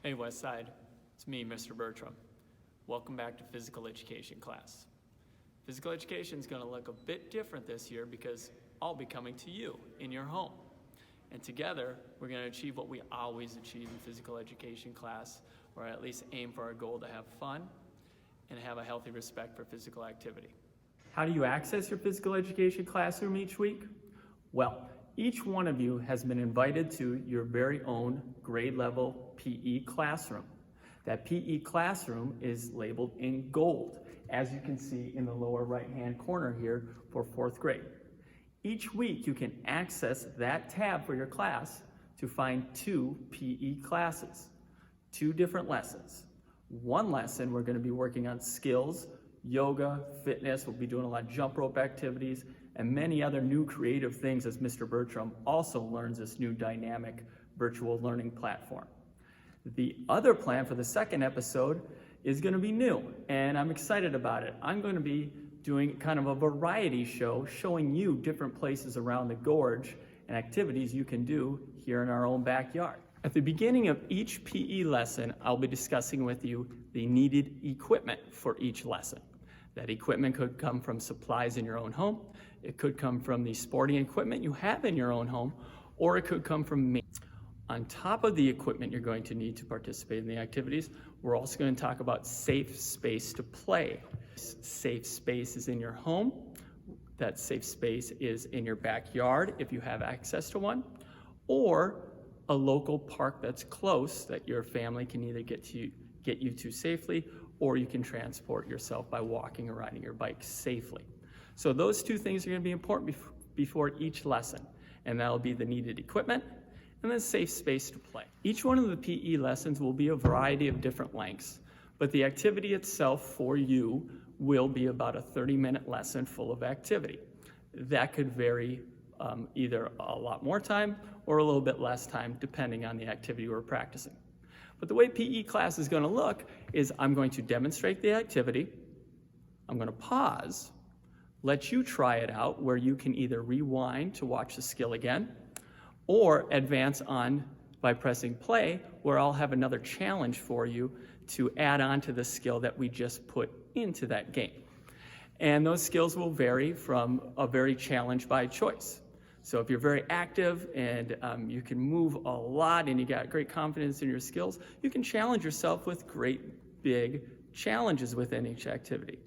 Hey Westside, it's me, Mr. Bertram. Welcome back to physical education class. Physical education is going to look a bit different this year because I'll be coming to you in your home. And together, we're going to achieve what we always achieve in physical education class, or at least aim for our goal to have fun and have a healthy respect for physical activity. How do you access your physical education classroom each week? Well, each one of you has been invited to your very own grade level PE classroom. That PE classroom is labeled in gold, as you can see in the lower right-hand corner here for 4th grade. Each week you can access that tab for your class to find 2 PE classes, 2 different lessons. One lesson we're going to be working on skills, yoga, fitness, we'll be doing a lot of jump rope activities, and many other new creative things as Mr. Bertram also learns this new dynamic virtual learning platform. The other plan for the second episode is going to be new, and I'm excited about it. I'm going to be doing kind of a variety show showing you different places around the gorge and activities you can do here in our own backyard. At the beginning of each PE lesson, I'll be discussing with you the needed equipment for each lesson. That equipment could come from supplies in your own home, it could come from the sporting equipment you have in your own home, or it could come from me. On top of the equipment you're going to need to participate in the activities, we're also going to talk about safe space to play. Safe space is in your home. That safe space is in your backyard if you have access to one, or a local park that's close that your family can either get you to safely, or you can transport yourself by walking or riding your bike safely. So those 2 things are going to be important before each lesson, and that'll be the needed equipment and then safe space to play. Each one of the PE lessons will be a variety of different lengths, but the activity itself for you will be about a 30-minute lesson full of activity. That could vary either a lot more time or a little bit less time depending on the activity we're practicing. But the way PE class is going to look is I'm going to demonstrate the activity, I'm going to pause, let you try it out where you can either rewind to watch the skill again or advance on by pressing play where I'll have another challenge for you to add on to the skill that we just put into that game. And those skills will vary from a very challenge by choice. So if you're very active and you can move a lot and you got great confidence in your skills, you can challenge yourself with great big challenges within each activity.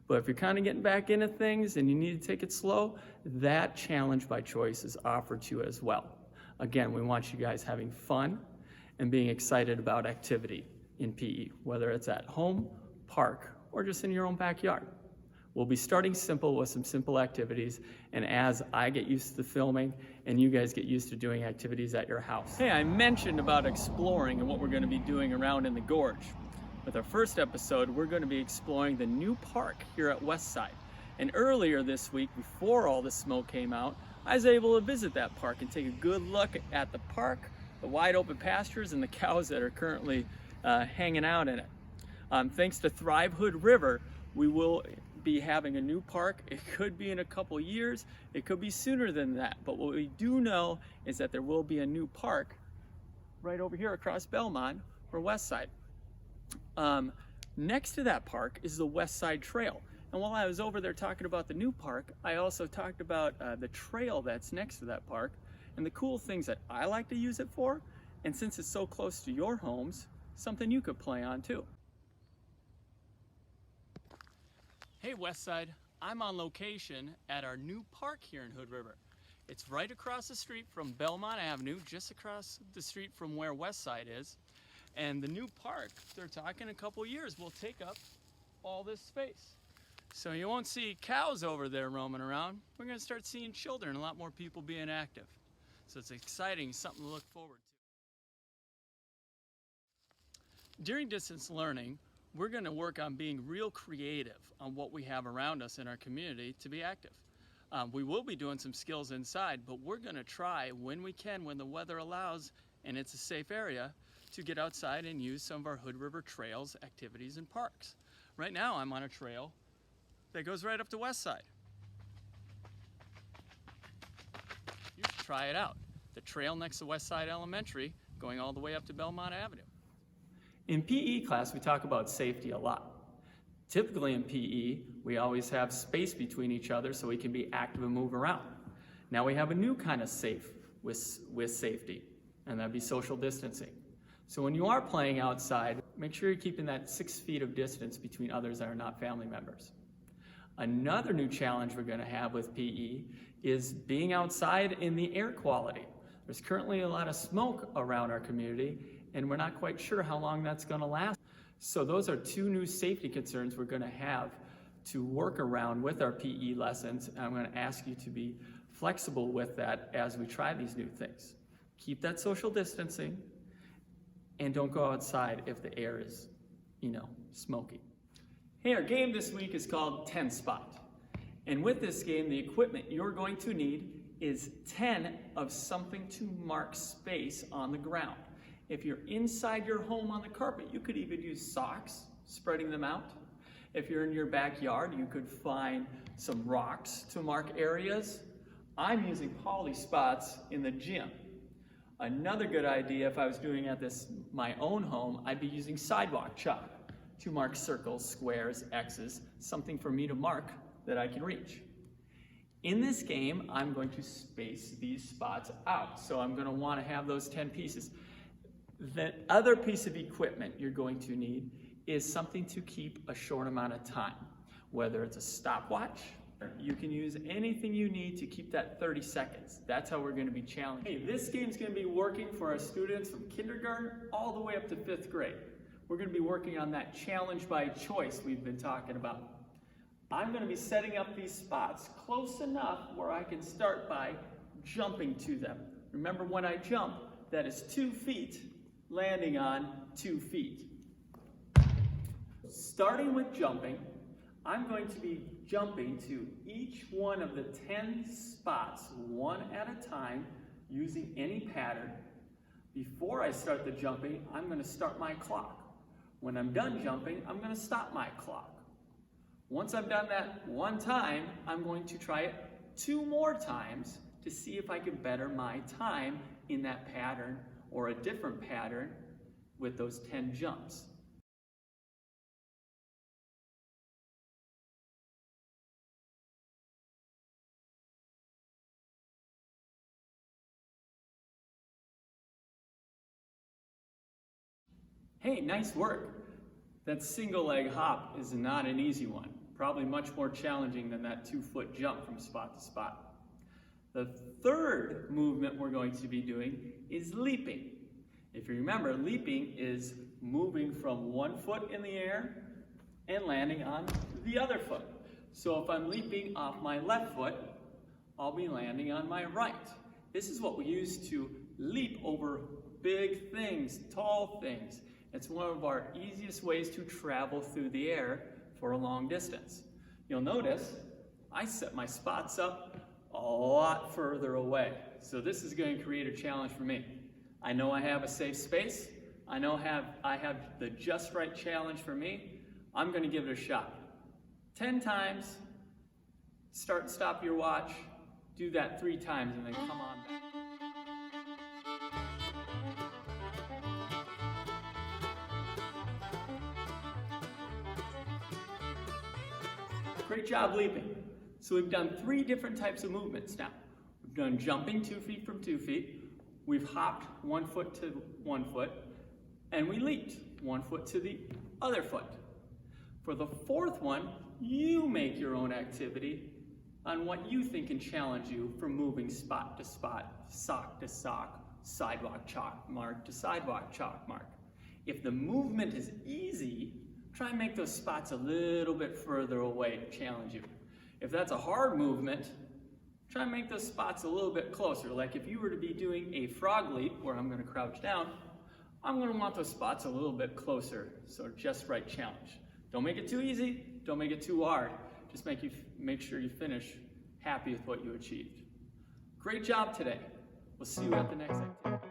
But if you're kind of getting back into things and you need to take it slow, that challenge by choice is offered to you as well. Again, we want you guys having fun and being excited about activity in PE, whether it's at home, park, or just in your own backyard. We'll be starting simple with some simple activities, and as I get used to filming and you guys get used to doing activities at your house. Hey, I mentioned about exploring and what we're going to be doing around in the gorge. With our first episode, we're going to be exploring the new park here at Westside. And earlier this week, before all the smoke came out, I was able to visit that park and take a good look at the park, the wide open pastures, and the cows that are currently hanging out in it. Thanks to Thrive Hood River, we will be having a new park. It could be in a couple years, it could be sooner than that, but what we do know is that there will be a new park right over here across Belmont for Westside. Next to that park is the Westside Trail. And while I was over there talking about the new park, I also talked about the trail that's next to that park and the cool things that I like to use it for. And since it's so close to your homes, something you could play on too. Hey Westside, I'm on location at our new park here in Hood River. It's right across the street from Belmont Avenue, just across the street from where Westside is. And the new park, they're talking a couple years, will take up all this space. So you won't see cows over there roaming around. We're going to start seeing children, a lot more people being active. So it's exciting, something to look forward to. During distance learning, we're going to work on being real creative on what we have around us in our community to be active. We will be doing some skills inside, but we're going to try when we can, when the weather allows and it's a safe area, to get outside and use some of our Hood River trails, activities, and parks. Right now I'm on a trail that goes right up to Westside. You should try it out. The trail next to Westside Elementary going all the way up to Belmont Avenue. In PE class, we talk about safety a lot. Typically in PE, we always have space between each other so we can be active and move around. Now we have a new kind of safe with safety, and that'd be social distancing. So when you are playing outside, make sure you're keeping that 6 feet of distance between others that are not family members. Another new challenge we're going to have with PE is being outside in the air quality. There's currently a lot of smoke around our community, and we're not quite sure how long that's going to last. So those are 2 new safety concerns we're going to have to work around with our PE lessons, and I'm going to ask you to be flexible with that as we try these new things. Keep that social distancing, and don't go outside if the air is, smoky. Hey, our game this week is called 10 Spot. And with this game, the equipment you're going to need is 10 of something to mark space on the ground. If you're inside your home on the carpet, you could even use socks, spreading them out. If you're in your backyard, you could find some rocks to mark areas. I'm using poly spots in the gym. Another good idea, if I was doing at my own home, I'd be using sidewalk chalk to mark circles, squares, X's, something for me to mark that I can reach. In this game, I'm going to space these spots out. So I'm going to want to have those 10 pieces. The other piece of equipment you're going to need is something to keep a short amount of time, whether it's a stopwatch. You can use anything you need to keep that 30 seconds. That's how we're going to be challenged. Hey, this game's going to be working for our students from kindergarten all the way up to 5th grade. We're going to be working on that challenge by choice we've been talking about. I'm going to be setting up these spots close enough where I can start by jumping to them. Remember, when I jump, that is 2 feet landing on 2 feet. Starting with jumping, I'm going to be jumping to each one of the 10 spots, one at a time, using any pattern. Before I start the jumping, I'm going to start my clock. When I'm done jumping, I'm going to stop my clock. Once I've done that one time, I'm going to try it 2 more times to see if I can better my time in that pattern or a different pattern with those 10 jumps. Hey, nice work. That single leg hop is not an easy one. Probably much more challenging than that 2-foot jump from spot to spot. The third movement we're going to be doing is leaping. If you remember, leaping is moving from one foot in the air and landing on the other foot. So if I'm leaping off my left foot, I'll be landing on my right. This is what we use to leap over big things, tall things. It's one of our easiest ways to travel through the air for a long distance. You'll notice I set my spots up a lot further away. So this is going to create a challenge for me. I know I have a safe space. I know I have the just right challenge for me. I'm going to give it a shot. 10 times, start and stop your watch, do that 3 times, and then come on back. Great job leaping. So we've done 3 different types of movements now. We've done jumping 2 feet from 2 feet. We've hopped 1 foot to 1 foot. And we leaped 1 foot to the other foot. For the 4th one, you make your own activity on what you think can challenge you from moving spot to spot, sock to sock, sidewalk chalk mark to sidewalk chalk mark. If the movement is easy, try and make those spots a little bit further away to challenge you. If that's a hard movement, try and make those spots a little bit closer. Like if you were to be doing a frog leap, where I'm going to crouch down, I'm going to want those spots a little bit closer. So just right challenge. Don't make it too easy, don't make it too hard. Just make sure you finish happy with what you achieved. Great job today. We'll see you at the next activity.